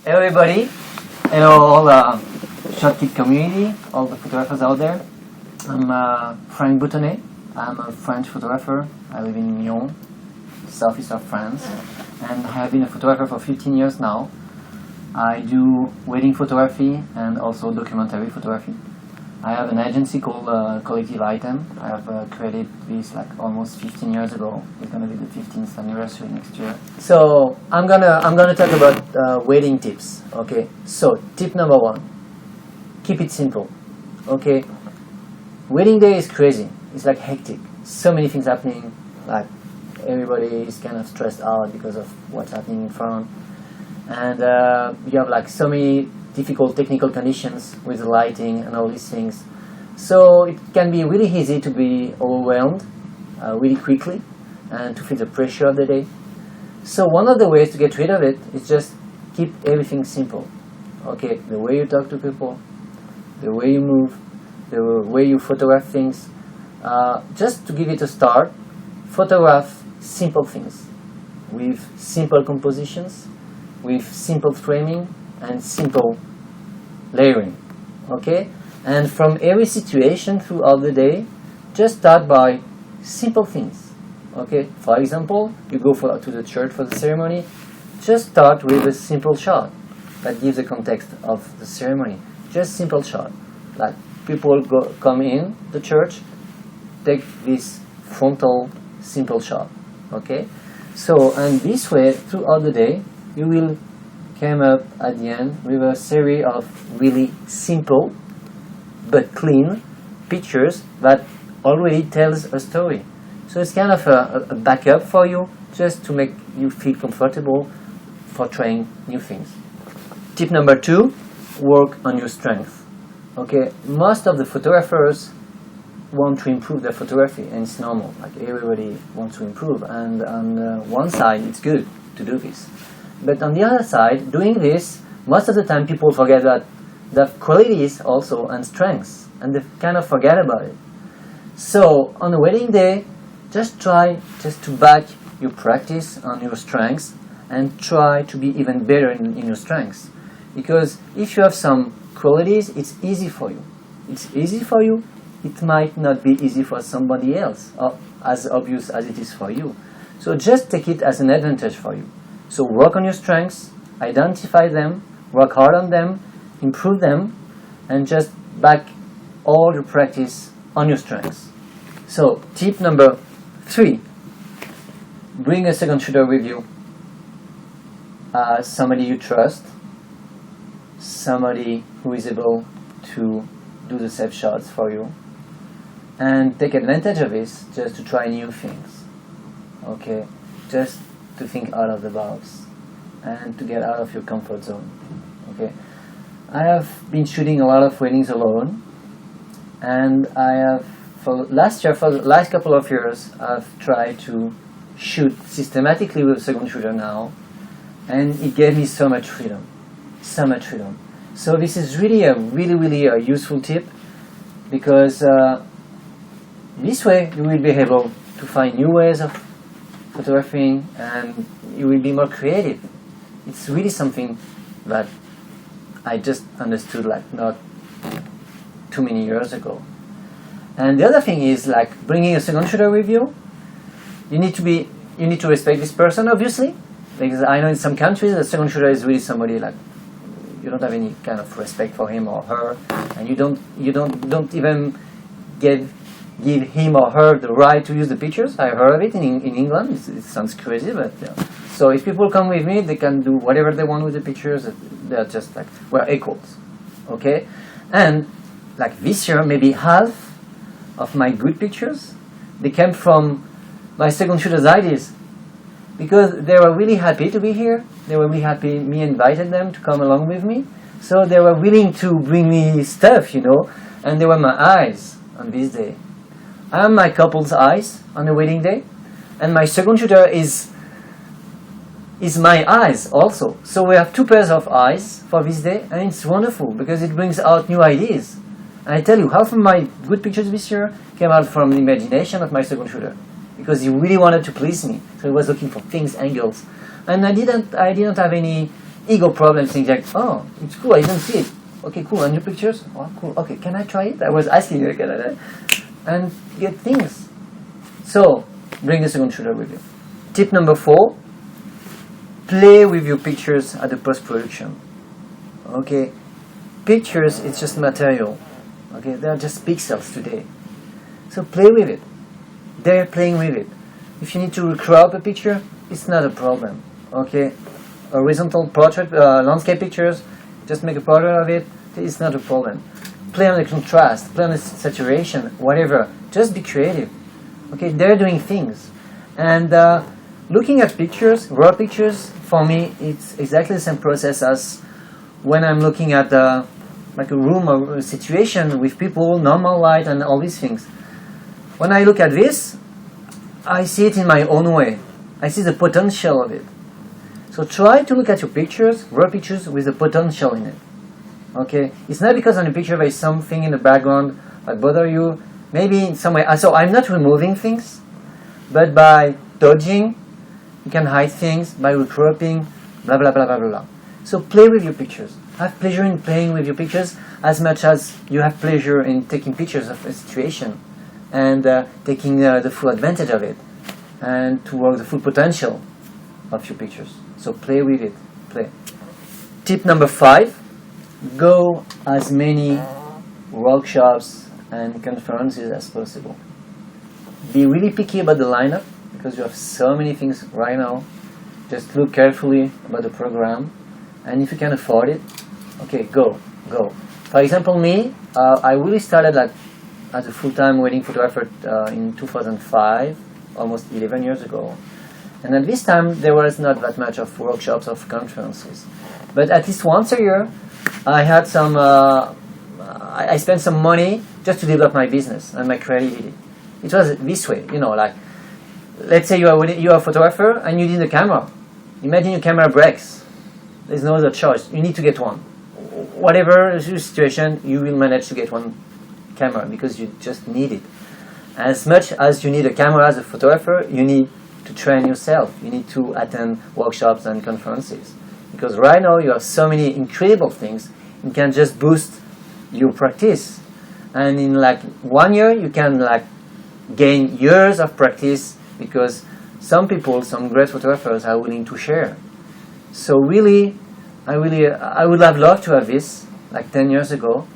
Hello everybody, hello all the short kit community, all the photographers out there. I'm Frank Boutonnet. I'm a French photographer. I live in Lyon, southeast of France, and I have been a photographer for 15 years now. I do wedding photography and also documentary photography. I have an agency called Collective Item. I have created this like almost 15 years ago. It's gonna be the 15th anniversary next year. So I'm gonna talk about wedding tips. Okay. So tip number 1: keep it simple. Okay. Wedding day is crazy. It's like hectic. So many things happening. Like everybody is kind of stressed out because of what's happening in front, and you have like so many difficult technical conditions with the lighting and all these things. So it can be really easy to be overwhelmed really quickly and to feel the pressure of the day. So one of the ways to get rid of it is just keep everything simple. Okay, the way you talk to people, the way you move, the way you photograph things. Just to give it a start, photograph simple things with simple compositions, with simple framing, and simple layering. Okay, and from every situation throughout the day, just start by simple things. Okay, for example, you go to the church for the ceremony, just start with a simple shot that gives the context of the ceremony. Just simple shot, like people come in the church, take this frontal simple shot. Okay, so and this way throughout the day you will came up at the end with a series of really simple but clean pictures that already tells a story. So it's kind of a backup for you, just to make you feel comfortable for trying new things. Tip number 2: work on your strength. Okay, most of the photographers want to improve their photography, and it's normal. Like everybody wants to improve, and on one side it's good to do this. But on the other side, doing this, most of the time people forget that the qualities also and strengths, and they kind of forget about it. So on a wedding day, just try just to back your practice on your strengths and try to be even better in your strengths. Because if you have some qualities, it's easy for you. It's easy for you. It might not be easy for somebody else, or as obvious as it is for you. So just take it as an advantage for you. So work on your strengths, identify them, work hard on them, improve them, and just back all your practice on your strengths. So tip number 3: bring a second shooter with you. Somebody you trust, somebody who is able to do the safe shots for you, and take advantage of this just to try new things. Okay, just to think out of the box and to get out of your comfort zone. Okay, I have been shooting a lot of weddings alone, and I have for the last couple of years I've tried to shoot systematically with a second shooter now, and it gave me so much freedom. So this is really a useful tip, because this way you will be able to find new ways of photographing, and you will be more creative. It's really something that I just understood like not too many years ago. And the other thing is like bringing a second shooter with you. You need to respect this person, obviously, because I know in some countries the second shooter is really somebody like you don't have any kind of respect for him or her, and you don't even give him or her the right to use the pictures. I heard of it in England. It sounds crazy, but yeah. So if people come with me, they can do whatever they want with the pictures. They're just like, we're equals, okay? And like this year, maybe half of my good pictures, they came from my second shooter's ideas, because they were really happy to be here. They were really happy me invited them to come along with me. So they were willing to bring me stuff, and they were my eyes on this day. I am my couple's eyes on the wedding day, and my second shooter is my eyes also. So we have 2 pairs of eyes for this day, and it's wonderful because it brings out new ideas. And I tell you, half of my good pictures this year came out from the imagination of my second shooter, because he really wanted to please me. So he was looking for things, angles, and I didn't have any ego problem, things like, oh, it's cool, I didn't see it. Okay, cool, and your pictures? Oh, cool, okay, can I try it? I was asking you, can I? And get things. So, bring the second shooter with you. Tip number 4, play with your pictures at the post-production. Okay, pictures, it's just material. Okay, they are just pixels today. So play with it. They're playing with it. If you need to crop a picture, it's not a problem. Okay, horizontal portrait, landscape pictures, just make a portrait of it. It's not a problem. Play on the contrast, play on the saturation, whatever. Just be creative. Okay, they're doing things. And looking at pictures, raw pictures, for me, it's exactly the same process as when I'm looking at like a room or a situation with people, normal light and all these things. When I look at this, I see it in my own way. I see the potential of it. So try to look at your pictures, raw pictures, with the potential in it. Okay? It's not because on the picture there is something in the background that bother you. Maybe in some way. So I'm not removing things, but by dodging, you can hide things, by recropping, blah, blah, blah, blah, blah, blah. So play with your pictures. Have pleasure in playing with your pictures as much as you have pleasure in taking pictures of a situation and taking the full advantage of it and to work the full potential of your pictures. So play with it. Play. Tip number 5, go as many workshops and conferences as possible. Be really picky about the lineup because you have so many things right now. Just look carefully about the program, and if you can afford it, okay, go. For example, me, I really started as a full-time wedding photographer in 2005, almost 11 years ago. And at this time, there was not that much of workshops, of conferences. But at least once a year, I had some, I spent some money just to develop my business and my creativity. It was this way, like, let's say you are a photographer and you need a camera. Imagine your camera breaks. There's no other choice. You need to get one. Whatever your situation, you will manage to get one camera because you just need it. As much as you need a camera as a photographer, you need to train yourself. You need to attend workshops and conferences. Because right now you have so many incredible things. You can just boost your practice. And in like 1 year, you can gain years of practice because some people, some great photographers are willing to share. So really, I would have loved to have this like 10 years ago.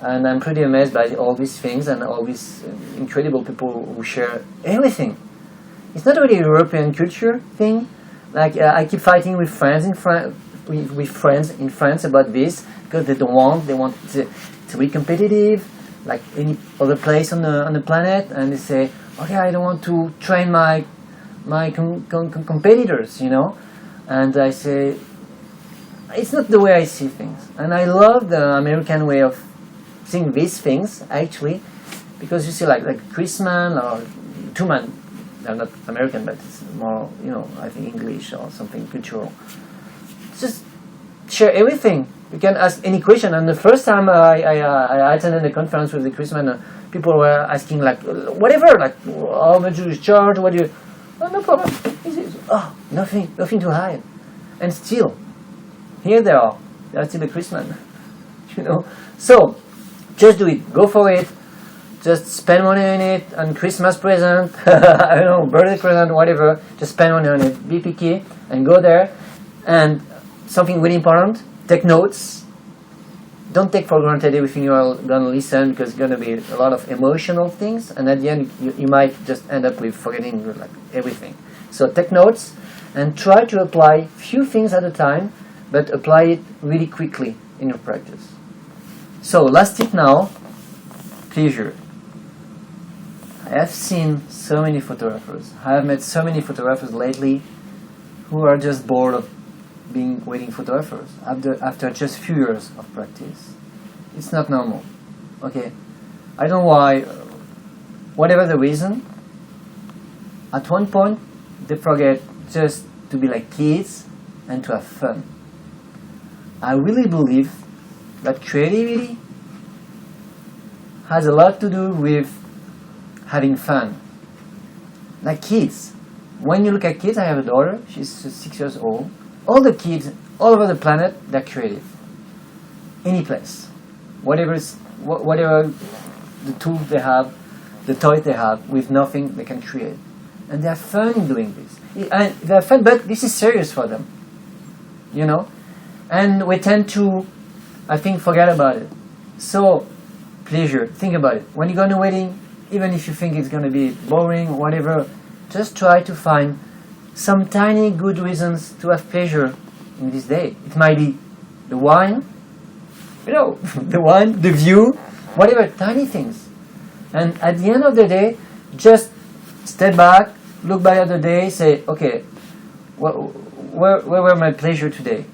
And I'm pretty amazed by all these things and all these incredible people who share everything. It's not really a European culture thing. Like I keep fighting with friends with friends in France about this because they want to be competitive like any other place on the planet, and they say, okay, I don't want to train my competitors, and I say it's not the way I see things, and I love the American way of seeing these things actually, because you see like Chris Mann or Truman, they're not American, but it's more I think English or something cultural. Just share everything. You can ask any question. And the first time I attended a conference with the Chris Mann, people were asking whatever, how much do you charge? What do you? Oh, no problem. Oh, nothing to hide. And still, here they are. They are still the Chris Mann. So just do it. Go for it. Just spend money on it, on Christmas present, I don't know, birthday present, whatever. Just spend money on it. Be picky and go there. And something really important, take notes. Don't take for granted everything you are going to listen, because it's going to be a lot of emotional things. And at the end, you might just end up with forgetting everything. So take notes and try to apply few things at a time, but apply it really quickly in your practice. So last tip now, pleasure. I have seen so many photographers. I have met so many photographers lately who are just bored of being wedding photographers after just few years of practice. It's not normal. Okay, I don't know why. Whatever the reason, at one point they forget just to be like kids and to have fun. I really believe that creativity has a lot to do with having fun. Like kids. When you look at kids, I have a daughter, she's 6 years old. All the kids all over the planet, they're creative. Any place, whatever the tools they have, the toys they have, with nothing they can create, and they have fun in doing this. And they have fun, but this is serious for them, And we tend to, I think, forget about it. So, pleasure. Think about it. When you go to a wedding, even if you think it's going to be boring or whatever, just try to find some tiny good reasons to have pleasure in this day. It might be the wine, the wine, the view, whatever, tiny things. And at the end of the day, just step back, look back at the day, say, okay, where were my pleasure today?